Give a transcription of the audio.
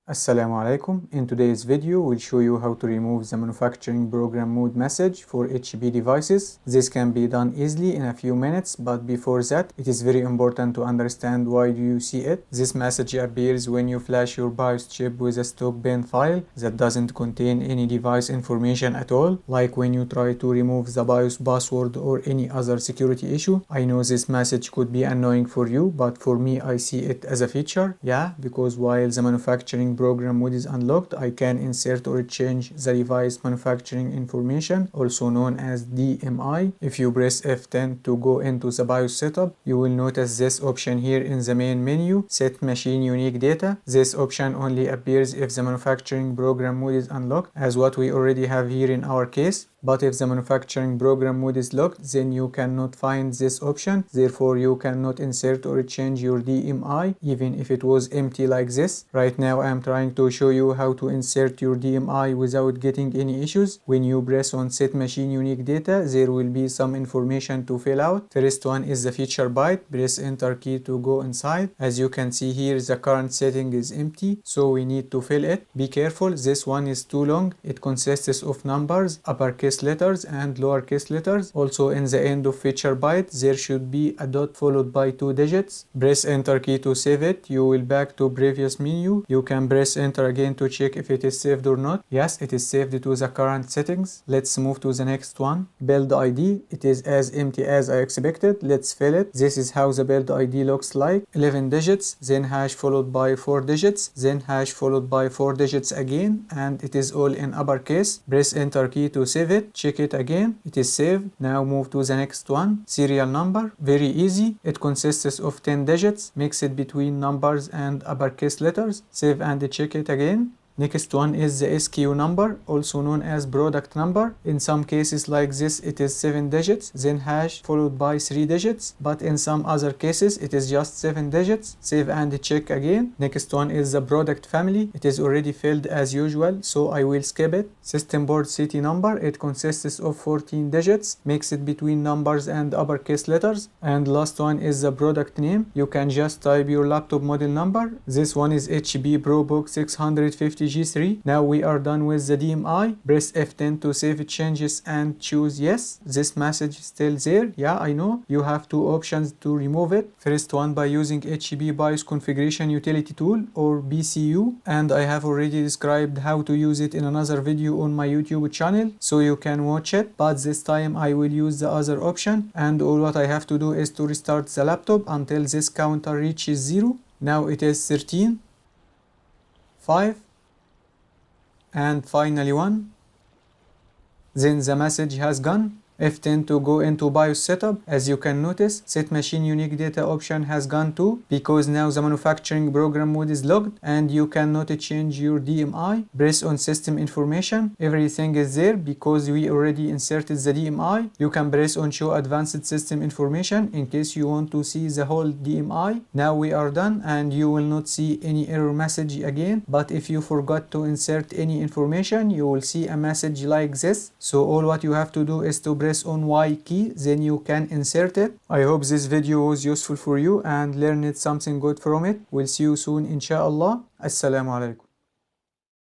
Assalamu alaikum. In today's video, we'll show you how to remove the manufacturing program mode message for HP devices. This can be done easily in a few minutes, but before that, it is very important to understand why do you see it. This message appears when you flash your BIOS chip with a stock bin file that doesn't contain any device information at all, like when you try to remove the BIOS password or any other security issue. I know this message could be annoying for you, but for me, I see it as a feature. Yeah, because while the manufacturing program mode is unlocked, I can insert or change the device manufacturing information, also known as DMI. If you press F10 to go into the BIOS setup, you will notice this option here in the main menu, Set Machine Unique Data. This option only appears if the manufacturing program mode is unlocked, as what we already have here in our case. But if the manufacturing program mode is locked, then you cannot find this option. Therefore, you cannot insert or change your DMI, even if it was empty like this. Right now, I am trying to show you how to insert your DMI without getting any issues. When you press on Set Machine Unique Data, there will be some information to fill out. First one is the feature byte. Press Enter key to go inside. As you can see here, the current setting is empty, so we need to fill it. Be careful, this one is too long. It consists of numbers, uppercase letters and lowercase letters. Also, in the end of feature byte, there should be a dot followed by 2 digits. Press Enter key to save it. You will back to previous menu. You can press Enter again to check if it is saved or not. Yes, it is saved to the current settings. Let's move to the next one. Build ID. It is as empty as I expected. Let's fill it. This is how the build ID looks like. 11 digits, then hash followed by 4 digits, then hash followed by 4 digits again, and it is all in uppercase. Press Enter key to save it. Check it again. It is saved. Now move to the next one. Serial number. Very easy. It consists of 10 digits mixed between numbers and uppercase letters. Save and check it again. Next one is the SKU number, also known as product number. In some cases like this, it is 7 digits, then hash followed by 3 digits. But in some other cases, it is just 7 digits. Save and check again. Next one is the product family. It is already filled as usual, so I will skip it. System board city number. It consists of 14 digits, mixed between numbers and uppercase letters. And last one is the product name. You can just type your laptop model number. This one is HP ProBook 650 G3. Now we are done with the DMI. Press F10 to save changes and choose yes. This message is still there. Yeah, I know. You have two options to remove it. First one by using HP BIOS Configuration Utility Tool or BCU, and I have already described how to use it in another video on my YouTube channel, so you can watch it. But this time I will use the other option, and all what I have to do is to restart the laptop until this counter reaches 0. Now it is 13, 5, and finally 1. Then the message has gone. F10 to go into BIOS setup. As you can notice, Set Machine Unique Data option has gone too, because now the manufacturing program mode is logged and you cannot change your DMI. Press on System Information. Everything is there because we already inserted the DMI. You can press on Show Advanced System Information in case you want to see the whole DMI. Now we are done and you will not see any error message again. But if you forgot to insert any information, you will see a message like this. So all what you have to do is to press on Y key, then you can insert it. I hope this video was useful for you and learned something good from it. We'll see you soon, inshallah. Assalamu alaikum.